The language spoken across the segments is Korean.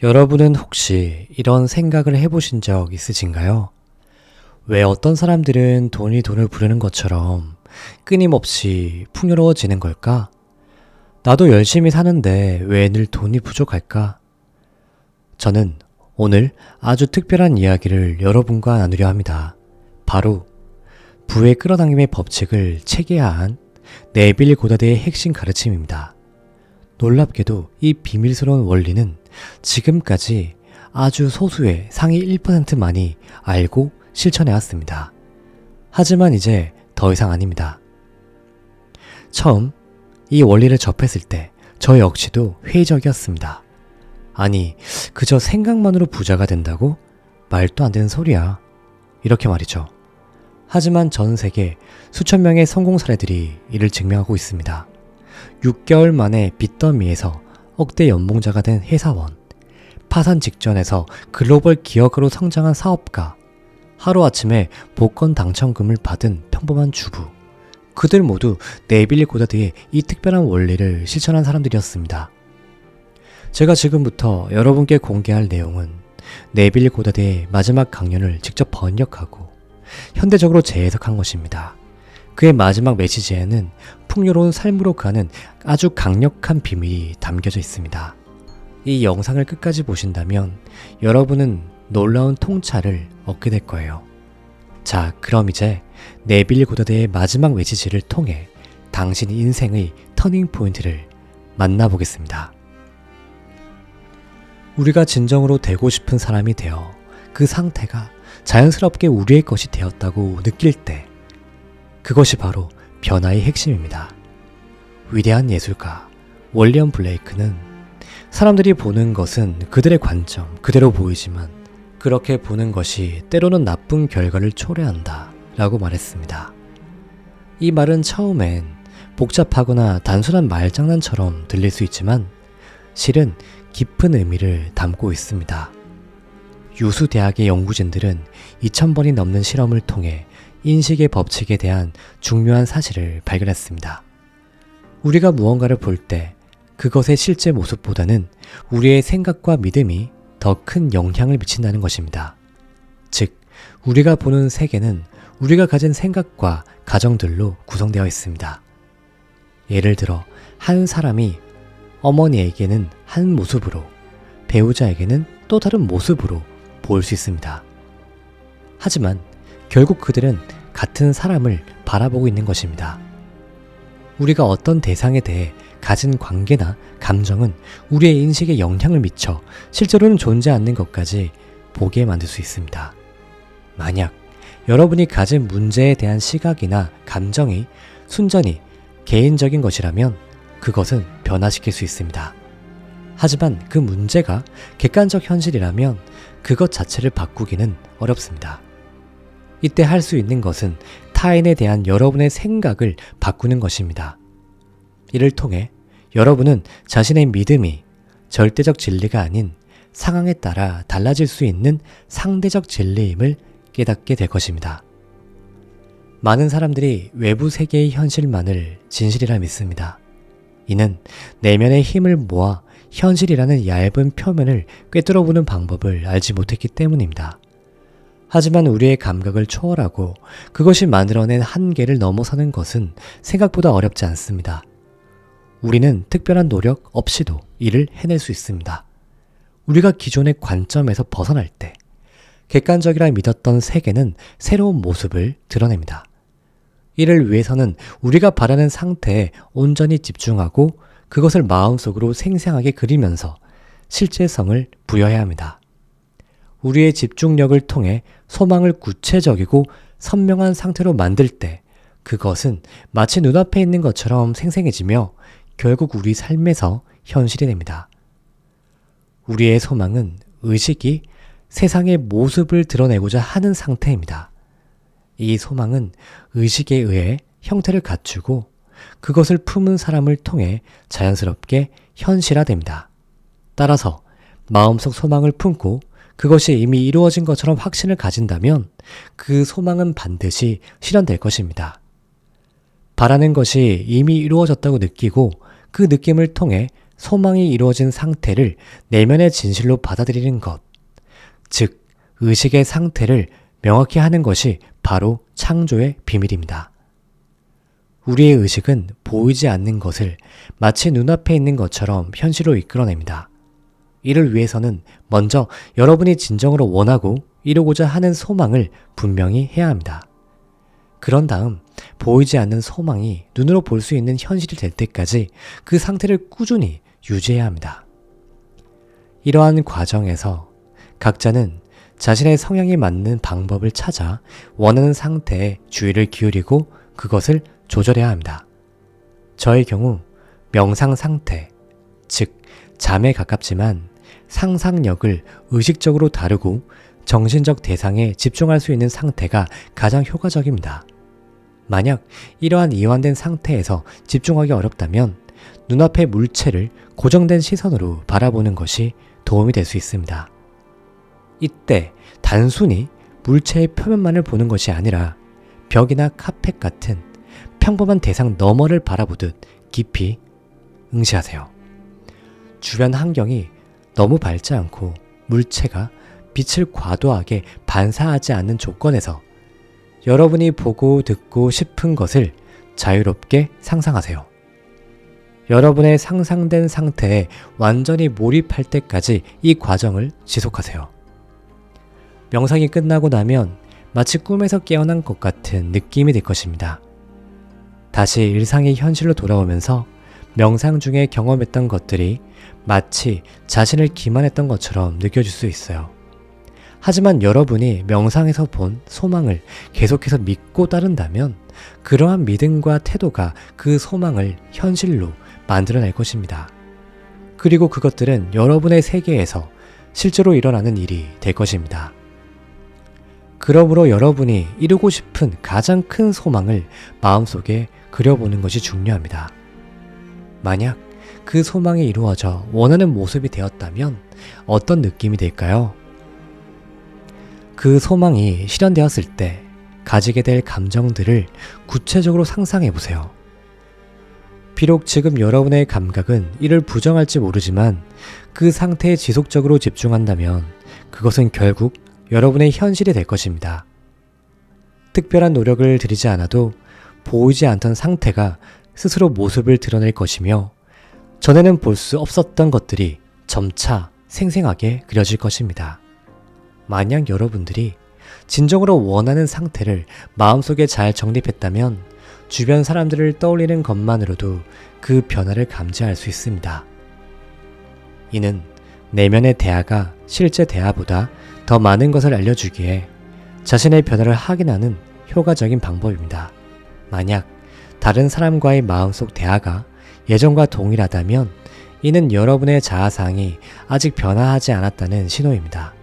여러분은 혹시 이런 생각을 해보신 적 있으신가요? 왜 어떤 사람들은 돈이 돈을 부르는 것처럼 끊임없이 풍요로워지는 걸까? 나도 열심히 사는데 왜 늘 돈이 부족할까? 저는 오늘 아주 특별한 이야기를 여러분과 나누려 합니다. 바로 부의 끌어당김의 법칙을 체계화한 네빌 고다드의 핵심 가르침입니다. 놀랍게도 이 비밀스러운 원리는 지금까지 아주 소수의 상위 1%만이 알고 실천해왔습니다. 하지만 이제 더 이상 아닙니다. 처음 이 원리를 접했을 때 저 역시도 회의적이었습니다. 아니, 그저 생각만으로 부자가 된다고? 말도 안 되는 소리야. 이렇게 말이죠. 하지만 전 세계 수천 명의 성공 사례들이 이를 증명하고 있습니다. 6개월 만에 빚더미에서 억대 연봉자가 된 회사원, 파산 직전에서 글로벌 기업가로 성장한 사업가, 하루아침에 복권 당첨금을 받은 평범한 주부, 그들 모두 네빌 고다드의 이 특별한 원리를 실천한 사람들이었습니다. 제가 지금부터 여러분께 공개할 내용은 네빌 고다드의 마지막 강연을 직접 번역하고 현대적으로 재해석한 것입니다. 그의 마지막 메시지에는 풍요로운 삶으로 가는 아주 강력한 비밀이 담겨져 있습니다. 이 영상을 끝까지 보신다면 여러분은 놀라운 통찰을 얻게 될 거예요. 자, 그럼 이제 네빌 고다드의 마지막 메시지를 통해 당신 인생의 터닝 포인트를 만나보겠습니다. 우리가 진정으로 되고 싶은 사람이 되어 그 상태가 자연스럽게 우리의 것이 되었다고 느낄 때, 그것이 바로 변화의 핵심입니다. 위대한 예술가 윌리엄 블레이크는 사람들이 보는 것은 그들의 관점 그대로 보이지만 그렇게 보는 것이 때로는 나쁜 결과를 초래한다 라고 말했습니다. 이 말은 처음엔 복잡하거나 단순한 말장난처럼 들릴 수 있지만 실은 깊은 의미를 담고 있습니다. 유수 대학의 연구진들은 2000번이 넘는 실험을 통해 인식의 법칙에 대한 중요한 사실을 발견했습니다. 우리가 무언가를 볼 때 그것의 실제 모습보다는 우리의 생각과 믿음이 더 큰 영향을 미친다는 것입니다. 즉, 우리가 보는 세계는 우리가 가진 생각과 가정들로 구성되어 있습니다. 예를 들어 한 사람이 어머니에게는 한 모습으로, 배우자에게는 또 다른 모습으로 보일 수 있습니다. 하지만 결국 그들은 같은 사람을 바라보고 있는 것입니다. 우리가 어떤 대상에 대해 가진 관계나 감정은 우리의 인식에 영향을 미쳐 실제로는 존재 않는 것까지 보게 만들 수 있습니다. 만약 여러분이 가진 문제에 대한 시각이나 감정이 순전히 개인적인 것이라면 그것은 변화시킬 수 있습니다. 하지만 그 문제가 객관적 현실이라면 그것 자체를 바꾸기는 어렵습니다. 이때 할 수 있는 것은 타인에 대한 여러분의 생각을 바꾸는 것입니다. 이를 통해 여러분은 자신의 믿음이 절대적 진리가 아닌 상황에 따라 달라질 수 있는 상대적 진리임을 깨닫게 될 것입니다. 많은 사람들이 외부 세계의 현실만을 진실이라 믿습니다. 이는 내면의 힘을 모아 현실이라는 얇은 표면을 꿰뚫어보는 방법을 알지 못했기 때문입니다. 하지만 우리의 감각을 초월하고 그것이 만들어낸 한계를 넘어서는 것은 생각보다 어렵지 않습니다. 우리는 특별한 노력 없이도 이를 해낼 수 있습니다. 우리가 기존의 관점에서 벗어날 때 객관적이라 믿었던 세계는 새로운 모습을 드러냅니다. 이를 위해서는 우리가 바라는 상태에 온전히 집중하고 그것을 마음속으로 생생하게 그리면서 실제성을 부여해야 합니다. 우리의 집중력을 통해 소망을 구체적이고 선명한 상태로 만들 때 그것은 마치 눈앞에 있는 것처럼 생생해지며 결국 우리 삶에서 현실이 됩니다. 우리의 소망은 의식이 세상의 모습을 드러내고자 하는 상태입니다. 이 소망은 의식에 의해 형태를 갖추고 그것을 품은 사람을 통해 자연스럽게 현실화됩니다. 따라서 마음속 소망을 품고 그것이 이미 이루어진 것처럼 확신을 가진다면 그 소망은 반드시 실현될 것입니다. 바라는 것이 이미 이루어졌다고 느끼고 그 느낌을 통해 소망이 이루어진 상태를 내면의 진실로 받아들이는 것, 즉 의식의 상태를 명확히 하는 것이 바로 창조의 비밀입니다. 우리의 의식은 보이지 않는 것을 마치 눈앞에 있는 것처럼 현실로 이끌어냅니다. 이를 위해서는 먼저 여러분이 진정으로 원하고 이루고자 하는 소망을 분명히 해야 합니다. 그런 다음 보이지 않는 소망이 눈으로 볼 수 있는 현실이 될 때까지 그 상태를 꾸준히 유지해야 합니다. 이러한 과정에서 각자는 자신의 성향에 맞는 방법을 찾아 원하는 상태에 주의를 기울이고 그것을 조절해야 합니다. 저의 경우 명상 상태, 즉 잠에 가깝지만 상상력을 의식적으로 다루고 정신적 대상에 집중할 수 있는 상태가 가장 효과적입니다. 만약 이러한 이완된 상태에서 집중하기 어렵다면 눈앞의 물체를 고정된 시선으로 바라보는 것이 도움이 될 수 있습니다. 이때 단순히 물체의 표면만을 보는 것이 아니라 벽이나 카펫 같은 평범한 대상 너머를 바라보듯 깊이 응시하세요. 주변 환경이 너무 밝지 않고 물체가 빛을 과도하게 반사하지 않는 조건에서 여러분이 보고 듣고 싶은 것을 자유롭게 상상하세요. 여러분의 상상된 상태에 완전히 몰입할 때까지 이 과정을 지속하세요. 명상이 끝나고 나면 마치 꿈에서 깨어난 것 같은 느낌이 들 것입니다. 다시 일상의 현실로 돌아오면서 명상 중에 경험했던 것들이 마치 자신을 기만했던 것처럼 느껴질 수 있어요. 하지만 여러분이 명상에서 본 소망을 계속해서 믿고 따른다면 그러한 믿음과 태도가 그 소망을 현실로 만들어낼 것입니다. 그리고 그것들은 여러분의 세계에서 실제로 일어나는 일이 될 것입니다. 그러므로 여러분이 이루고 싶은 가장 큰 소망을 마음속에 그려보는 것이 중요합니다. 만약 그 소망이 이루어져 원하는 모습이 되었다면 어떤 느낌이 들까요? 그 소망이 실현되었을 때 가지게 될 감정들을 구체적으로 상상해 보세요. 비록 지금 여러분의 감각은 이를 부정할지 모르지만 그 상태에 지속적으로 집중한다면 그것은 결국 여러분의 현실이 될 것입니다. 특별한 노력을 들이지 않아도 보이지 않던 상태가 스스로 모습을 드러낼 것이며 전에는 볼 수 없었던 것들이 점차 생생하게 그려질 것입니다. 만약 여러분들이 진정으로 원하는 상태를 마음속에 잘 정립했다면 주변 사람들을 떠올리는 것만으로도 그 변화를 감지할 수 있습니다. 이는 내면의 대화가 실제 대화보다 더 많은 것을 알려주기에 자신의 변화를 확인하는 효과적인 방법입니다. 만약 다른 사람과의 마음속 대화가 예전과 동일하다면 이는 여러분의 자아상이 아직 변화하지 않았다는 신호입니다.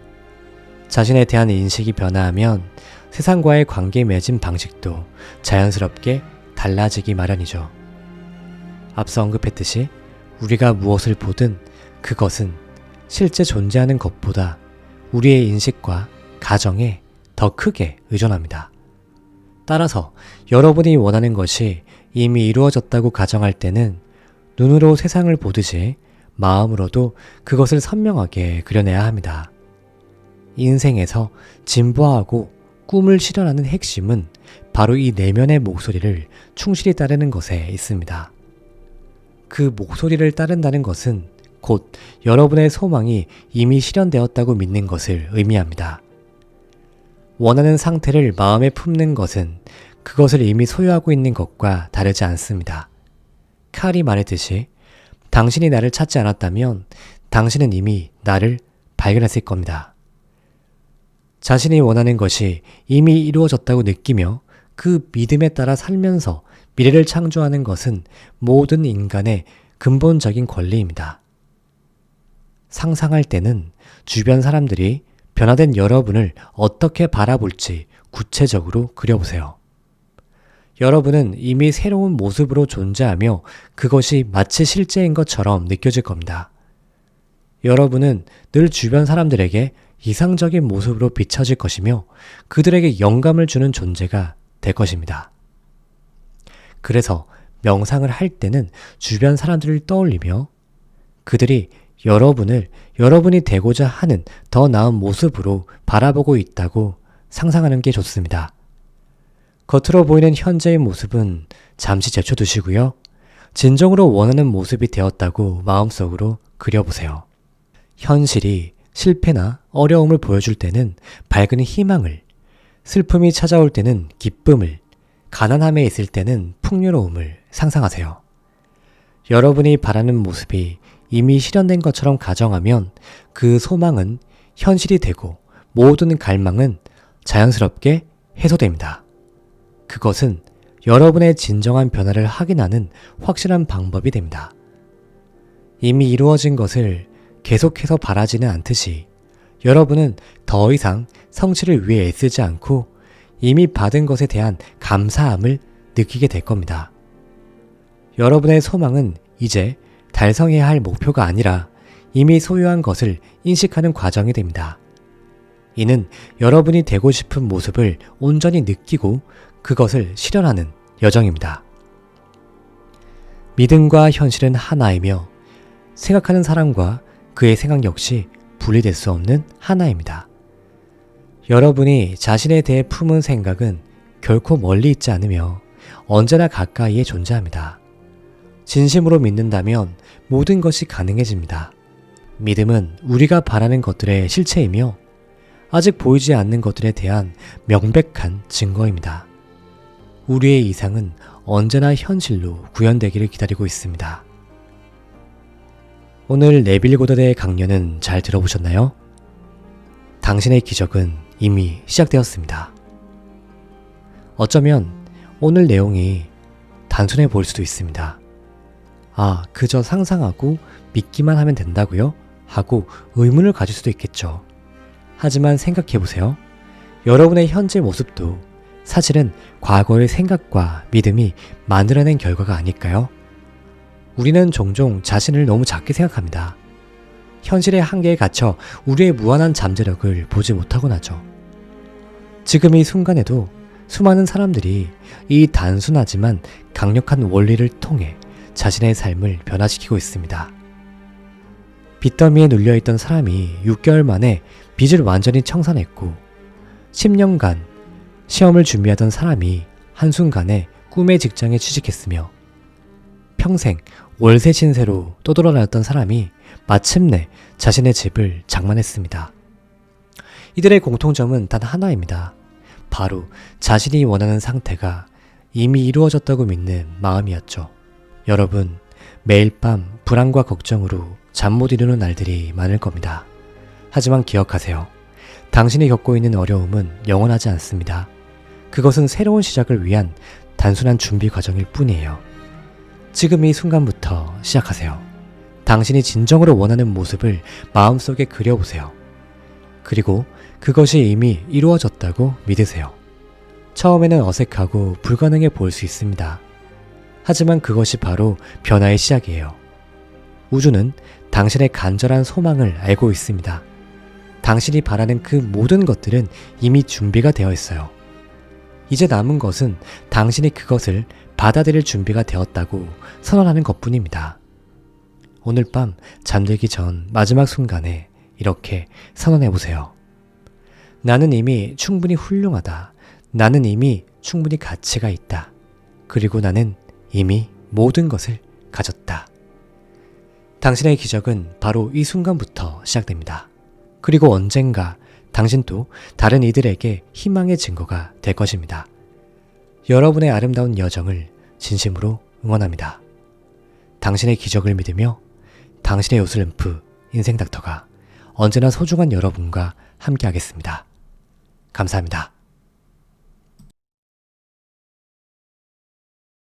자신에 대한 인식이 변화하면 세상과의 관계 맺은 방식도 자연스럽게 달라지기 마련이죠. 앞서 언급했듯이 우리가 무엇을 보든 그것은 실제 존재하는 것보다 우리의 인식과 가정에 더 크게 의존합니다. 따라서 여러분이 원하는 것이 이미 이루어졌다고 가정할 때는 눈으로 세상을 보듯이 마음으로도 그것을 선명하게 그려내야 합니다. 인생에서 진보하고 꿈을 실현하는 핵심은 바로 이 내면의 목소리를 충실히 따르는 것에 있습니다. 그 목소리를 따른다는 것은 곧 여러분의 소망이 이미 실현되었다고 믿는 것을 의미합니다. 원하는 상태를 마음에 품는 것은 그것을 이미 소유하고 있는 것과 다르지 않습니다. 칼이 말했듯이 당신이 나를 찾지 않았다면 당신은 이미 나를 발견했을 겁니다. 자신이 원하는 것이 이미 이루어졌다고 느끼며 그 믿음에 따라 살면서 미래를 창조하는 것은 모든 인간의 근본적인 권리입니다. 상상할 때는 주변 사람들이 변화된 여러분을 어떻게 바라볼지 구체적으로 그려보세요. 여러분은 이미 새로운 모습으로 존재하며 그것이 마치 실제인 것처럼 느껴질 겁니다. 여러분은 늘 주변 사람들에게 이상적인 모습으로 비춰질 것이며 그들에게 영감을 주는 존재가 될 것입니다. 그래서 명상을 할 때는 주변 사람들을 떠올리며 그들이 여러분을 여러분이 되고자 하는 더 나은 모습으로 바라보고 있다고 상상하는 게 좋습니다. 겉으로 보이는 현재의 모습은 잠시 제쳐두시고요. 진정으로 원하는 모습이 되었다고 마음속으로 그려보세요. 현실이 실패나 어려움을 보여줄 때는 밝은 희망을, 슬픔이 찾아올 때는 기쁨을, 가난함에 있을 때는 풍요로움을 상상하세요. 여러분이 바라는 모습이 이미 실현된 것처럼 가정하면 그 소망은 현실이 되고 모든 갈망은 자연스럽게 해소됩니다. 그것은 여러분의 진정한 변화를 확인하는 확실한 방법이 됩니다. 이미 이루어진 것을 계속해서 바라지는 않듯이 여러분은 더 이상 성취를 위해 애쓰지 않고 이미 받은 것에 대한 감사함을 느끼게 될 겁니다. 여러분의 소망은 이제 달성해야 할 목표가 아니라 이미 소유한 것을 인식하는 과정이 됩니다. 이는 여러분이 되고 싶은 모습을 온전히 느끼고 그것을 실현하는 여정입니다. 믿음과 현실은 하나이며 생각하는 사람과 그의 생각 역시 분리될 수 없는 하나입니다. 여러분이 자신에 대해 품은 생각은 결코 멀리 있지 않으며 언제나 가까이에 존재합니다. 진심으로 믿는다면 모든 것이 가능해집니다. 믿음은 우리가 바라는 것들의 실체이며 아직 보이지 않는 것들에 대한 명백한 증거입니다. 우리의 이상은 언제나 현실로 구현되기를 기다리고 있습니다. 오늘 네빌 고더의 강연은 잘 들어보셨나요? 당신의 기적은 이미 시작되었습니다. 어쩌면 오늘 내용이 단순해 보일 수도 있습니다. 아, 그저 상상하고 믿기만 하면 된다고요? 하고 의문을 가질 수도 있겠죠. 하지만 생각해보세요. 여러분의 현재 모습도 사실은 과거의 생각과 믿음이 만들어낸 결과가 아닐까요? 우리는 종종 자신을 너무 작게 생각합니다. 현실의 한계에 갇혀 우리의 무한한 잠재력을 보지 못하곤 하죠. 지금 이 순간에도 수많은 사람들이 이 단순하지만 강력한 원리를 통해 자신의 삶을 변화시키고 있습니다. 빚더미에 눌려있던 사람이 6개월 만에 빚을 완전히 청산했고 10년간 시험을 준비하던 사람이 한순간에 꿈의 직장에 취직했으며 평생 월세 신세로 떠돌아다녔던 사람이 마침내 자신의 집을 장만했습니다. 이들의 공통점은 단 하나입니다. 바로 자신이 원하는 상태가 이미 이루어졌다고 믿는 마음이었죠. 여러분, 매일 밤 불안과 걱정으로 잠 못 이루는 날들이 많을 겁니다. 하지만 기억하세요. 당신이 겪고 있는 어려움은 영원하지 않습니다. 그것은 새로운 시작을 위한 단순한 준비 과정일 뿐이에요. 지금 이 순간부터 시작하세요. 당신이 진정으로 원하는 모습을 마음속에 그려보세요. 그리고 그것이 이미 이루어졌다고 믿으세요. 처음에는 어색하고 불가능해 보일 수 있습니다. 하지만 그것이 바로 변화의 시작이에요. 우주는 당신의 간절한 소망을 알고 있습니다. 당신이 바라는 그 모든 것들은 이미 준비가 되어 있어요. 이제 남은 것은 당신이 그것을 받아들일 준비가 되었다고 선언하는 것뿐입니다. 오늘 밤 잠들기 전 마지막 순간에 이렇게 선언해보세요. 나는 이미 충분히 훌륭하다. 나는 이미 충분히 가치가 있다. 그리고 나는 이미 모든 것을 가졌다. 당신의 기적은 바로 이 순간부터 시작됩니다. 그리고 언젠가 당신도 다른 이들에게 희망의 증거가 될 것입니다. 여러분의 아름다운 여정을 진심으로 응원합니다. 당신의 기적을 믿으며 당신의 요술램프 인생닥터가 언제나 소중한 여러분과 함께하겠습니다. 감사합니다.